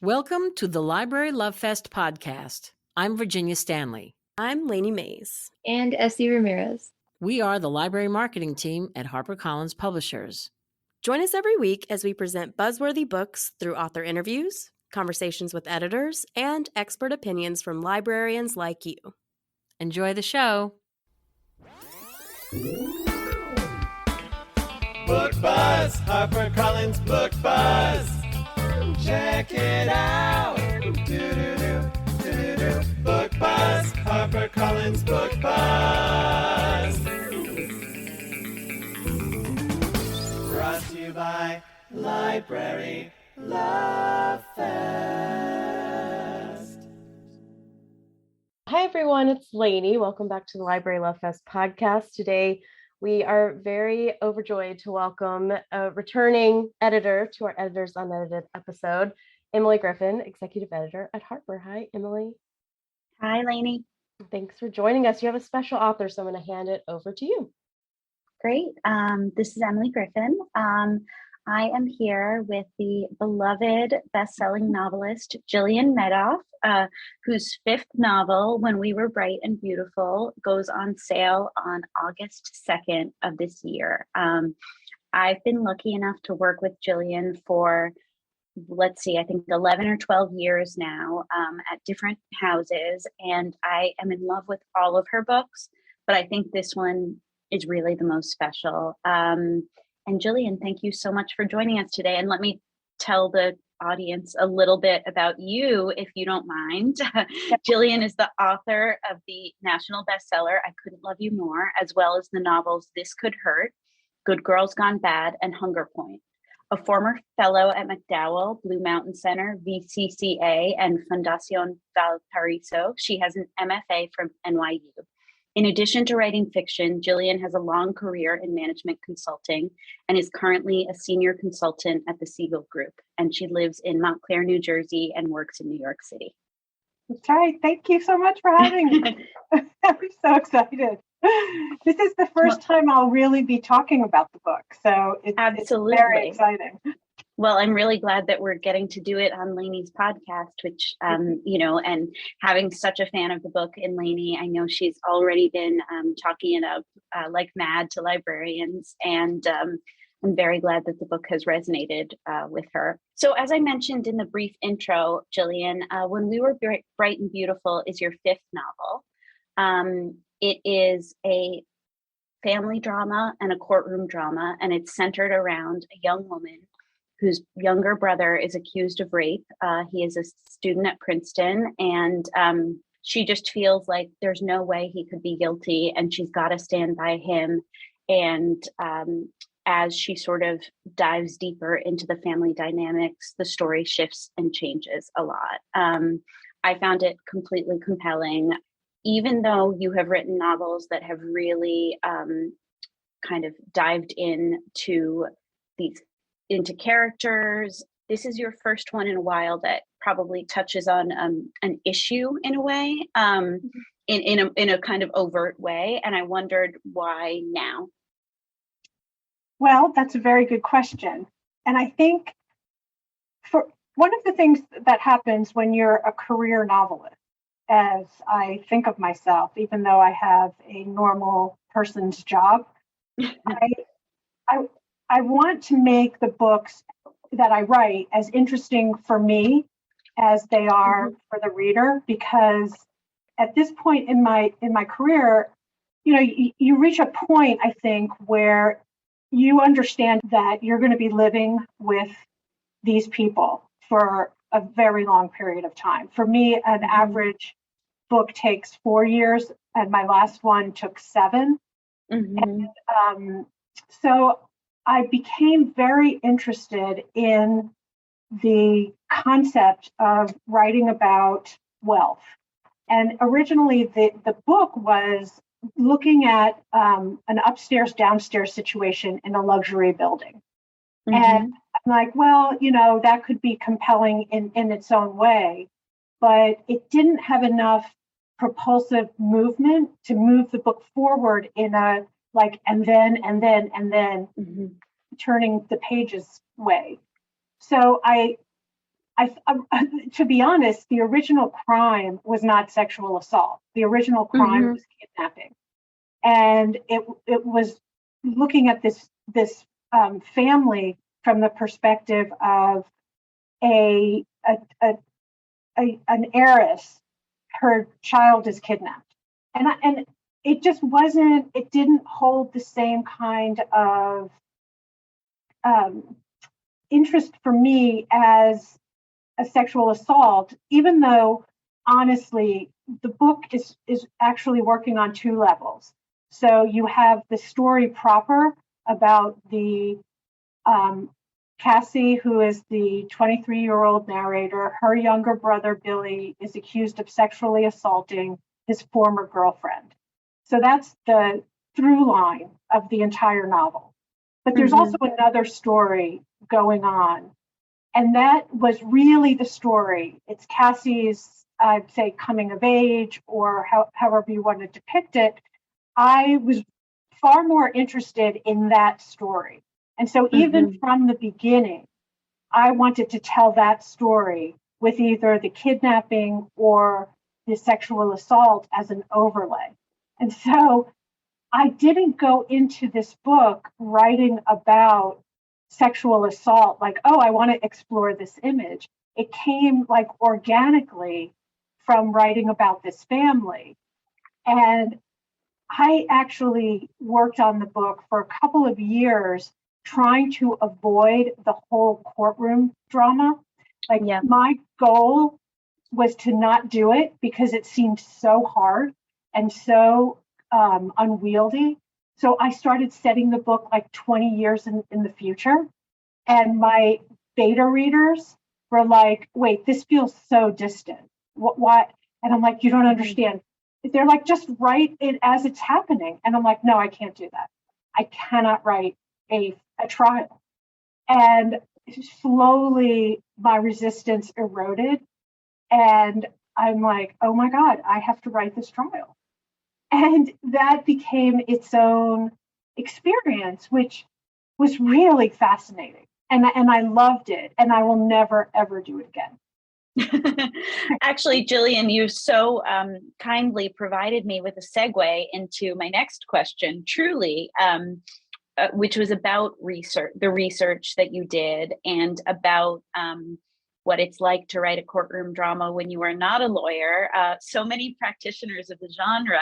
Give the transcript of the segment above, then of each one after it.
Welcome to the Library Love Fest podcast. I'm Virginia Stanley. I'm Lainey Mays. And Essie Ramirez. We are the library marketing team at HarperCollins Publishers. Join us every week as we present buzzworthy books through author interviews, conversations with editors, and expert opinions from librarians like you. Enjoy the show. Book Buzz, HarperCollins Book Buzz. Check it out. Do-do-do, Book Buzz, HarperCollins Book Buzz. Brought to you by Library Love Fest. Hi everyone, it's Lainey. Welcome back to the Library Love Fest podcast. Today we are very overjoyed to welcome a returning editor to our Editors Unedited episode, Emily Griffin, executive editor at Harper. Hi, Emily. Hi, Lainey. Thanks for joining us. You have a special author, so I'm going to hand it over to you. Great. This is Emily Griffin. I am here with the beloved best-selling novelist, Jillian Medoff, whose fifth novel, When We Were Bright and Beautiful, goes on sale on August 2nd of this year. I've been lucky enough to work with Jillian for, I think 11 or 12 years now at different houses, and I am in love with all of her books, but I think this one is really the most special. And Jillian, thank you so much for joining us today. And let me tell the audience a little bit about you, if you don't mind. Jillian is the author of the national bestseller, I Couldn't Love You More, as well as the novels This Could Hurt, Good Girls Gone Bad, and Hunger Point. A former fellow at MacDowell, Blue Mountain Center, VCCA, and Fundación Valparaíso, she has an MFA from NYU. In addition to writing fiction, Jillian has a long career in management consulting and is currently a senior consultant at the Siegel Group. And she lives in Montclair, New Jersey, and works in New York City. That's right. Thank you so much for having me. I'm so excited. This is the first time I'll really be talking about the book, so it's very exciting. Well, I'm really glad that we're getting to do it on Lainey's podcast, which, and having such a fan of the book in Lainey, I know she's already been talking it up like mad to librarians, and I'm very glad that the book has resonated with her. So as I mentioned in the brief intro, Jillian, When We Were Bright and Beautiful is your fifth novel. It is a family drama and a courtroom drama, and it's centered around a young woman whose younger brother is accused of rape. He is a student at Princeton, and she just feels like there's no way he could be guilty, and she's got to stand by him. And as she sort of dives deeper into the family dynamics, the story shifts and changes a lot. I found it completely compelling. Even though you have written novels that have really kind of dived into characters, this is your first one in a while that probably touches on an issue in a way, in a kind of overt way. And I wondered why now? Well, that's a very good question. And I think for one of the things that happens when you're a career novelist, as I think of myself, even though I have a normal person's job, I want to make the books that I write as interesting for me as they are for the reader, because at this point in my career, you reach a point, I think, where you understand that you're going to be living with these people for a very long period of time. For me, an average book takes 4 years, and my last one took 7. And so I became very interested in the concept of writing about wealth. And originally the book was looking at an upstairs downstairs situation in a luxury building. And I'm like, well, that could be compelling in its own way, but it didn't have enough propulsive movement to move the book forward in a and then turning the pages way. So I to be honest, the original crime was not sexual assault. The original crime was kidnapping, and it was looking at this family from the perspective of an heiress. Her child is kidnapped, and it just wasn't. It didn't hold the same kind of interest for me as a sexual assault, even though honestly the book is actually working on two levels. So you have the story proper about the Cassie, who is the 23-year-old narrator. Her younger brother Billy is accused of sexually assaulting his former girlfriend. So that's the through line of the entire novel. But there's also another story going on, and that was really the story. It's Cassie's, I'd say, coming of age, or however you want to depict it. I was far more interested in that story. And so even from the beginning, I wanted to tell that story with either the kidnapping or the sexual assault as an overlay. And so I didn't go into this book writing about sexual assault, like, oh, I want to explore this image. It came like organically from writing about this family. And I actually worked on the book for a couple of years, trying to avoid the whole courtroom drama. Like my goal was to not do it because it seemed so hard and so unwieldy. So I started setting the book like 20 years in the future. And my beta readers were like, wait, this feels so distant. What? And I'm like, you don't understand. They're like, just write it as it's happening. And I'm like, no, I can't do that. I cannot write a trial. And slowly my resistance eroded. And I'm like, oh my God, I have to write this trial. And that became its own experience, which was really fascinating. And I loved it. And I will never, ever do it again. Actually, Jillian, you so kindly provided me with a segue into my next question, truly, which was about the research that you did, and about what it's like to write a courtroom drama when you are not a lawyer. So many practitioners of the genre,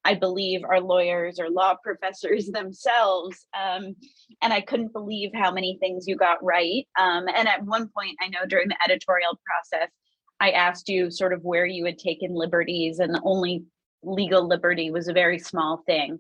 I believe, are lawyers or law professors themselves. And I couldn't believe how many things you got right. And at one point, I know during the editorial process, I asked you sort of where you had taken liberties, and the only legal liberty was a very small thing.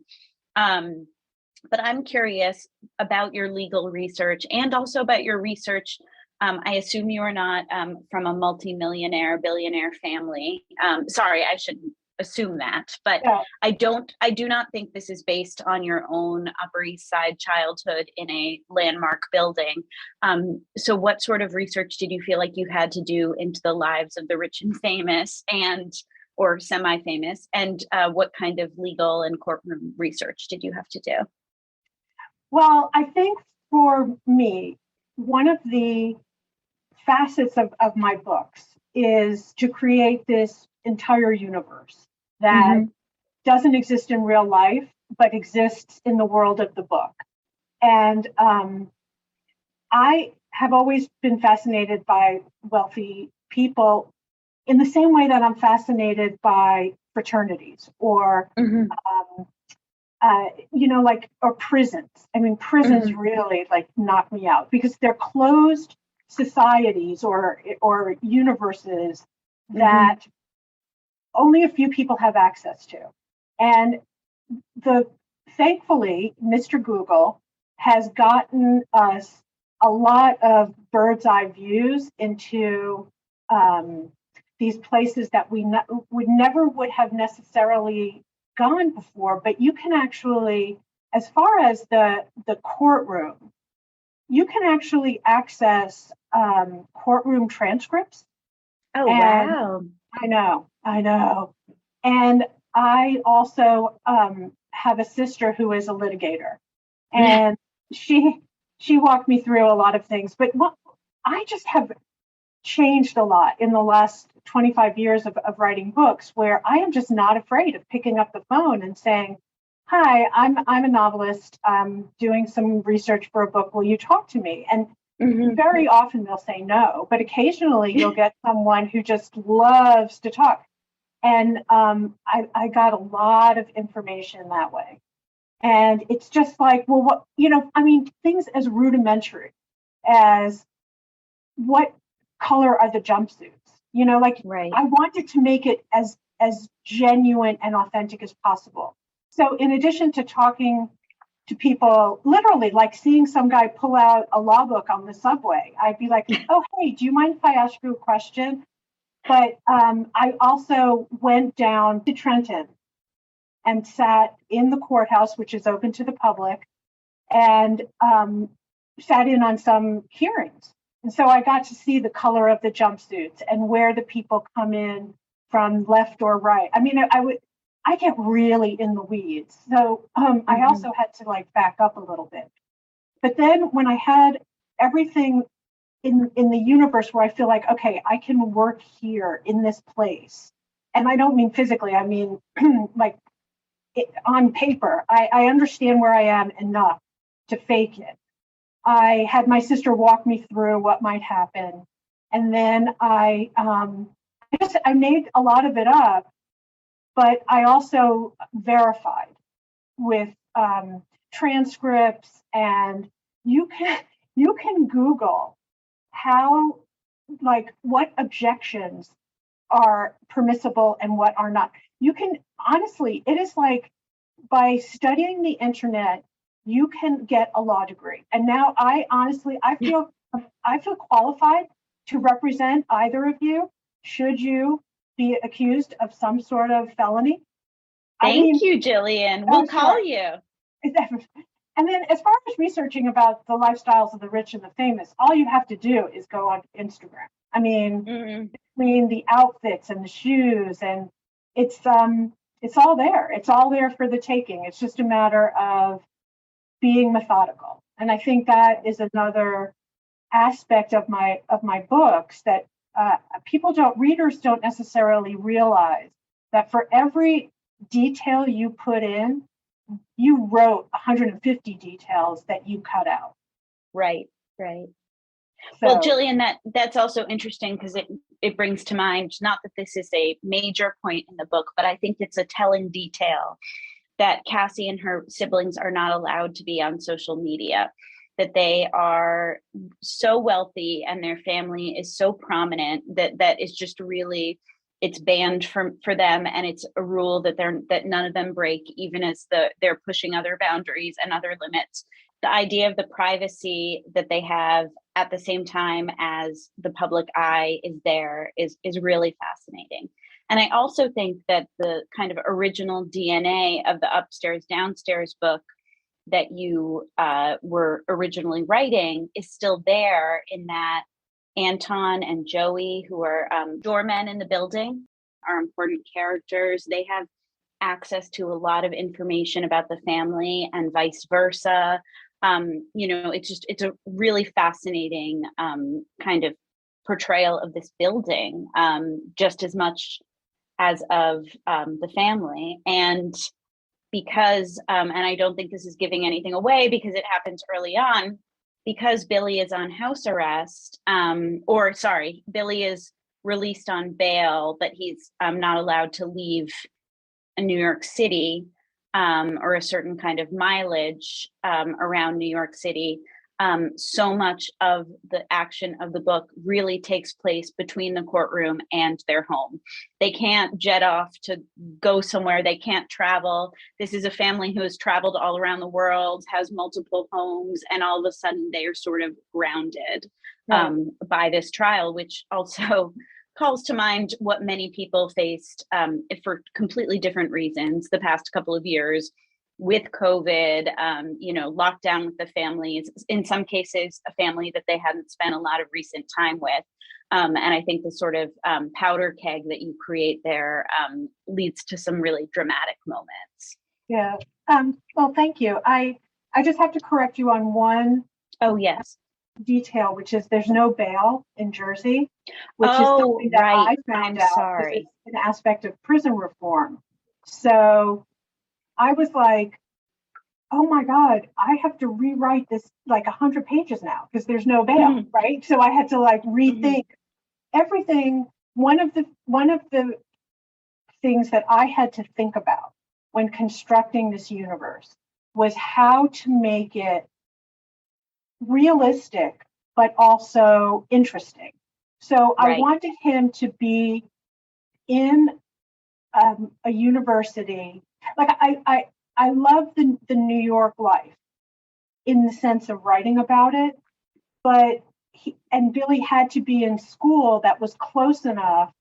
But I'm curious about your legal research, and also about your research. I assume you are not from a multimillionaire, billionaire family. Sorry, I shouldn't assume that, but yeah. I do not think this is based on your own Upper East Side childhood in a landmark building. So what sort of research did you feel like you had to do into the lives of the rich and famous, or semi-famous, and what kind of legal and courtroom research did you have to do? Well, I think for me, one of the facets of my books is to create this entire universe that doesn't exist in real life, but exists in the world of the book. And I have always been fascinated by wealthy people in the same way that I'm fascinated by fraternities or, or prisons. I mean, prisons really like knock me out because they're closed societies or universes that only a few people have access to. And thankfully, Mr. Google has gotten us a lot of bird's eye views into these places that we would have necessarily gone before. But you can actually, as far as the courtroom, you can actually access courtroom transcripts. Oh, wow. I know. And I also have a sister who is a litigator, and she walked me through a lot of things. But I just have changed a lot in the last 25 years of writing books, where I am just not afraid of picking up the phone and saying, hi, I'm a novelist. I'm doing some research for a book. Will you talk to me? And very often they'll say no, but occasionally you'll get someone who just loves to talk. And I got a lot of information that way. And it's just like, well, what, things as rudimentary as what color are the jumpsuits? Right. I wanted to make it as genuine and authentic as possible. So in addition to talking to people, literally like seeing some guy pull out a law book on the subway, I'd be like, oh, hey, do you mind if I ask you a question? But I also went down to Trenton and sat in the courthouse, which is open to the public, and sat in on some hearings. And so I got to see the color of the jumpsuits and where the people come in from left or right. I mean, I get really in the weeds. So I also had to like back up a little bit. But then when I had everything in the universe where I feel like, okay, I can work here in this place. And I don't mean physically, I mean like on paper. I understand where I am enough to fake it. I had my sister walk me through what might happen. And then I made a lot of it up, but I also verified with transcripts, and you can Google how, like, what objections are permissible and what are not. You can, honestly, it is like by studying the internet, you can get a law degree. And now I feel qualified to represent either of you should you be accused of some sort of felony. Thank you, Jillian. We'll call you. And then as far as researching about the lifestyles of the rich and the famous, all you have to do is go on Instagram. I mean, between the outfits and the shoes, and it's all there. It's all there for the taking. It's just a matter of being methodical. And I think that is another aspect of my books that readers don't necessarily realize that for every detail you put in, you wrote 150 details that you cut out. Right. So, well, Jillian, that's also interesting because it brings to mind, not that this is a major point in the book, but I think it's a telling detail that Cassie and her siblings are not allowed to be on social media, that they are so wealthy and their family is so prominent that is just really, it's banned for them. And it's a rule that none of them break, even as they're pushing other boundaries and other limits. The idea of the privacy that they have at the same time as the public eye is there is really fascinating. And I also think that the kind of original DNA of the Upstairs Downstairs book that you were originally writing is still there, in that Anton and Joey, who are doormen in the building, are important characters. They have access to a lot of information about the family and vice versa. It's a really fascinating kind of portrayal of this building, just as much as of the family. And because, and I don't think this is giving anything away because it happens early on, because Billy is on house arrest, Billy is released on bail, but he's not allowed to leave New York City, or a certain kind of mileage around New York City. So much of the action of the book really takes place between the courtroom and their home. They can't jet off to go somewhere. They can't travel. This is a family who has traveled all around the world, has multiple homes, and all of a sudden they are sort of grounded by this trial, which also calls to mind what many people faced for completely different reasons the past couple of years with COVID, lockdown with the families, in some cases, a family that they hadn't spent a lot of recent time with. And I think the sort of powder keg that you create there leads to some really dramatic moments. Yeah. Well, thank you. I just have to correct you on one. Oh, yes. detail, which is there's no bail in Jersey, which is Oh, something that right. I found I'm out because sorry. it's an aspect of prison reform. So I was like, oh my God, I have to rewrite this like 100 pages now because there's no bail, right? So I had to like rethink everything. One of the things that I had to think about when constructing this universe was how to make it realistic, but also interesting. So I Right. wanted him to be in a university. Like I love the New York life in the sense of writing about it, but Billy had to be in school that was close enough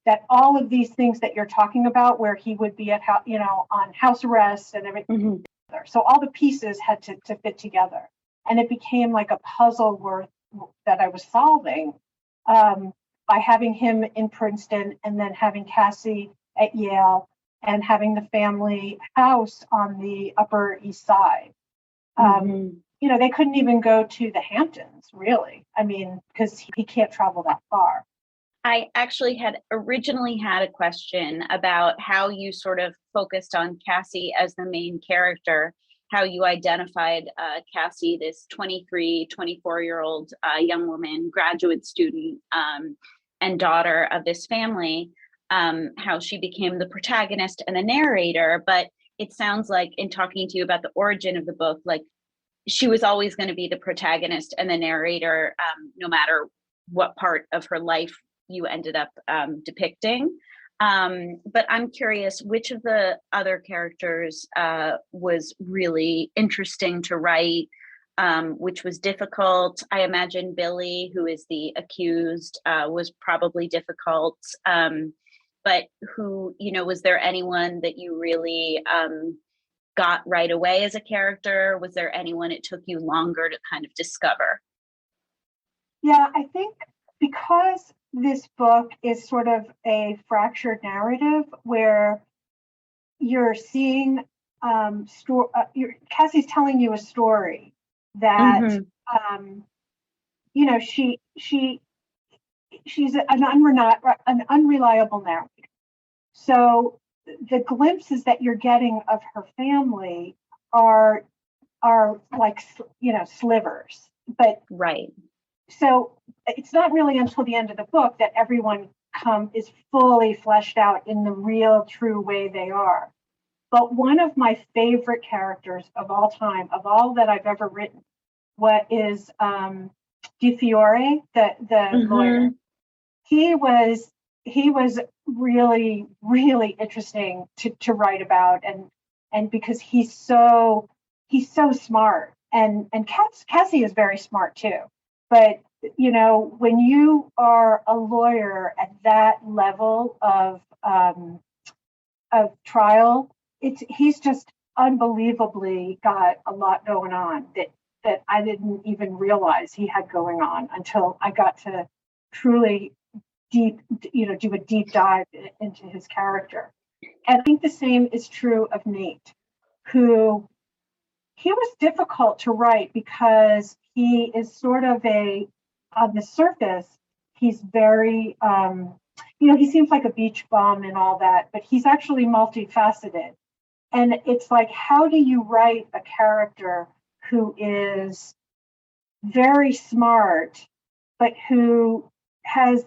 that all of these things that you're talking about, where he would be at, on house arrest and everything. So all the pieces had to fit together. And it became like a puzzle that I was solving by having him in Princeton and then having Cassie at Yale and having the family house on the Upper East Side. They couldn't even go to the Hamptons, really. I mean, because he can't travel that far. I actually had originally had a question about how you sort of focused on Cassie as the main character, how you identified Cassie, this 23, 24-year-old young woman, graduate student, and daughter of this family, how she became the protagonist and the narrator. But it sounds like in talking to you about the origin of the book, like she was always going to be the protagonist and the narrator, no matter what part of her life you ended up depicting. But I'm curious, which of the other characters was really interesting to write, which was difficult? I imagine Billy, who is the accused, was probably difficult. But was there anyone that you really got right away as a character? Was there anyone it took you longer to kind of discover? Yeah, I think because this book is sort of a fractured narrative where you're seeing Cassie's telling you a story that she's an unreliable narrator. So the glimpses that you're getting of her family are like slivers, but right. So it's not really until the end of the book that everyone is fully fleshed out in the real, true way they are. But one of my favorite characters of all time, of all that I've ever written, is Di Fiore, the lawyer. He was really, really interesting to write about, and because he's so smart, and Cassie is very smart too. But when you are a lawyer at that level of trial, he's just unbelievably got a lot going on that I didn't even realize he had going on until I got to truly do a deep dive into his character. And I think the same is true of Nate, who he was difficult to write because he is sort of on the surface, he's very, he seems like a beach bum and all that, but he's actually multifaceted. And it's like, how do you write a character who is very smart, but who has,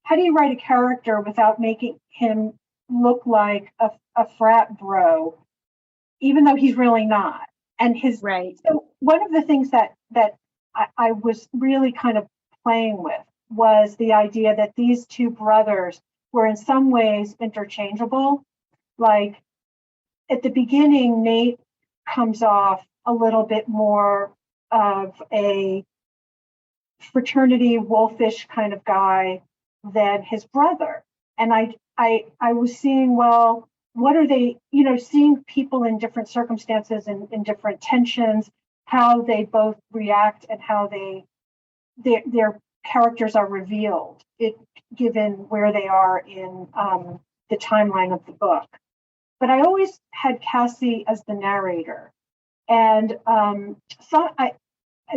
how do you write a character without making him look like a frat bro, even though he's really not? And so one of the things that I was really kind of playing with was the idea that these two brothers were in some ways interchangeable. Like at the beginning, Nate comes off a little bit more of a fraternity wolfish kind of guy than his brother. And I was seeing, well, what are they, seeing people in different circumstances and in different tensions, how they both react and how their characters are revealed, given where they are in the timeline of the book. But I always had Cassie as the narrator. And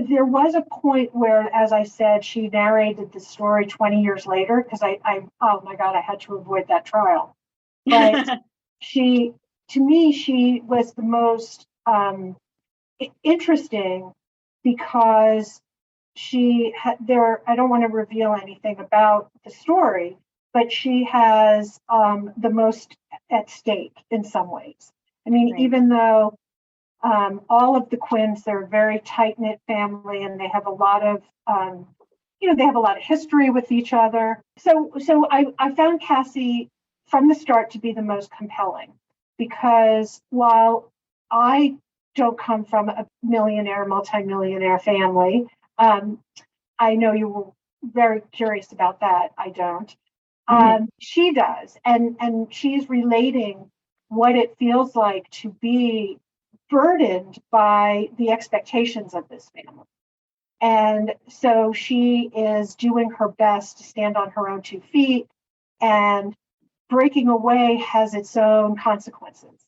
there was a point where, as I said, she narrated the story 20 years later because oh my God, I had to avoid that trial. But to me, she was the most interesting because she had there. I don't want to reveal anything about the story, but she has the most at stake in some ways. I mean, Right. even though all of the Quinns, they're a very tight knit family, and they have a lot of they have a lot of history with each other. So I found Cassie from the start to be the most compelling because while I don't come from a millionaire, multimillionaire family, I know you were very curious about that. I don't. She does, and she's relating what it feels like to be burdened by the expectations of this family. And so she is doing her best to stand on her own 2 feet, and breaking away has its own consequences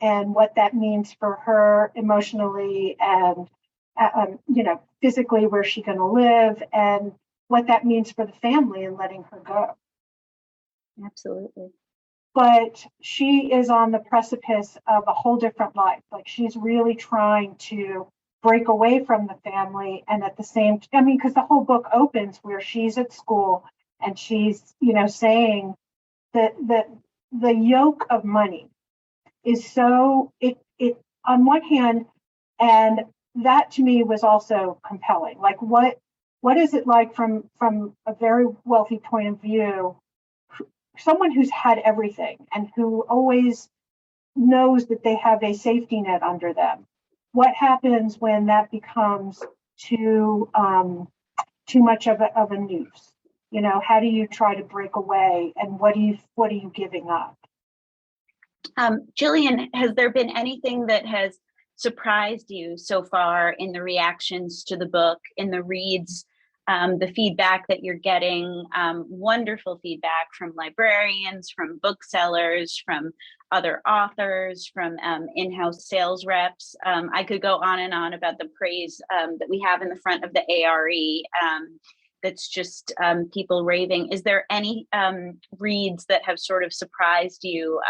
and what that means for her emotionally and physically, where's she going to live, and what that means for the family and letting her go. Absolutely. But she is on the precipice of a whole different life. Like, she's really trying to break away from the family, and at the same because the whole book opens where she's at school and she's saying that the yoke of money is so it on one hand, and that to me was also compelling. Like, what is it like from a very wealthy point of view, someone who's had everything and who always knows that they have a safety net under them? What happens when that becomes too much of a noose? How do you try to break away, and what are you giving up? Jillian, has there been anything that has surprised you so far in the reactions to the book, in the reads, the feedback that you're getting? Wonderful feedback from librarians, from booksellers, from other authors, from in-house sales reps. I could go on and on about the praise that we have in the front of the ARE. That's just people raving. Is there any reads that have sort of surprised you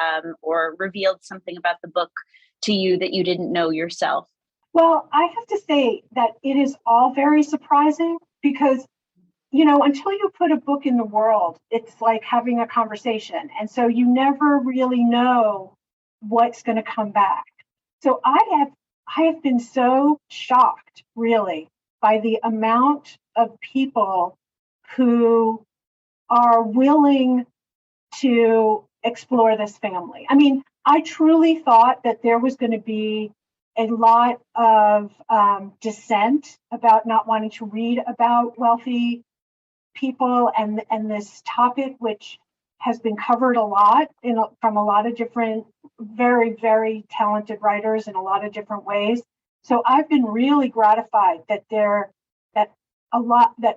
or revealed something about the book to you that you didn't know yourself? Well, I have to say that it is all very surprising because, until you put a book in the world, it's like having a conversation. And so you never really know what's going to come back. So I have been so shocked, really, by the amount of people who are willing to explore this family. I mean, I truly thought that there was going to be a lot of dissent about not wanting to read about wealthy people and this topic, which has been covered a lot from a lot of different, very, very talented writers in a lot of different ways. So I've been really gratified that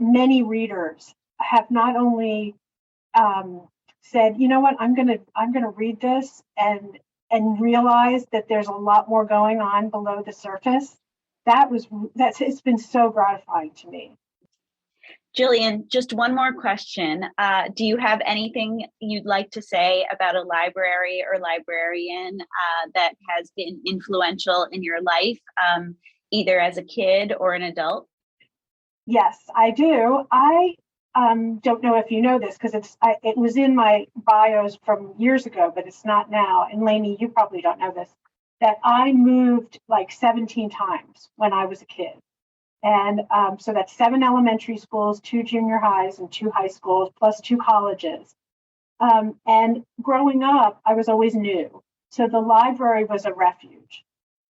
many readers have not only said, you know what, I'm gonna read this and realize that there's a lot more going on below the surface. It's been so gratifying to me. Jillian, just one more question. Do you have anything you'd like to say about a library or librarian that has been influential in your life, either as a kid or an adult? Yes, I do. I don't know if you know this because it was in my bios from years ago, but it's not now. And Lainey, you probably don't know this, that I moved like 17 times when I was a kid. And so that's 7 elementary schools, 2 junior highs, and 2 high schools, plus 2 colleges. And growing up, I was always new. So the library was a refuge.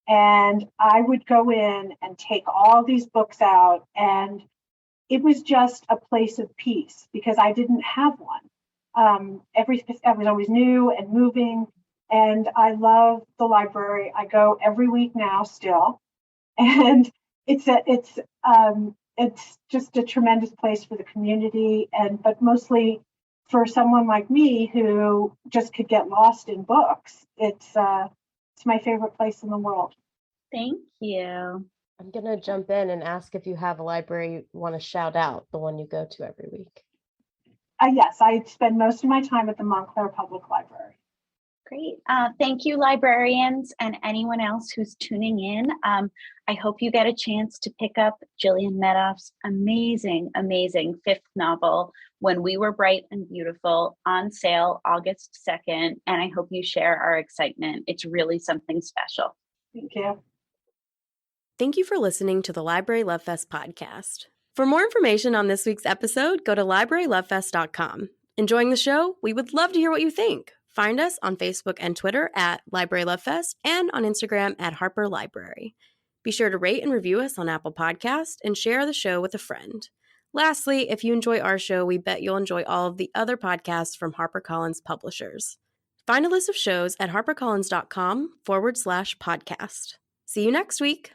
And I would go in and take all these books out, and it was just a place of peace because I didn't have one. I was always new and moving, and I love the library. I go every week now still, and it's just a tremendous place for the community, but mostly for someone like me who just could get lost in books. It's my favorite place in the world. Thank you. I'm going to jump in and ask if you have a library you want to shout out, the one you go to every week. Yes, I spend most of my time at the Montclair Public Library. Great. Thank you, librarians, and anyone else who's tuning in. I hope you get a chance to pick up Jillian Medoff's amazing, amazing 5th novel, When We Were Bright and Beautiful, on sale August 2nd. And I hope you share our excitement. It's really something special. Thank you. Thank you for listening to the Library Love Fest podcast. For more information on this week's episode, go to librarylovefest.com. Enjoying the show? We would love to hear what you think. Find us on Facebook and Twitter at Library Love Fest and on Instagram at Harper Library. Be sure to rate and review us on Apple Podcasts and share the show with a friend. Lastly, if you enjoy our show, we bet you'll enjoy all of the other podcasts from HarperCollins publishers. Find a list of shows at harpercollins.com/podcast. See you next week.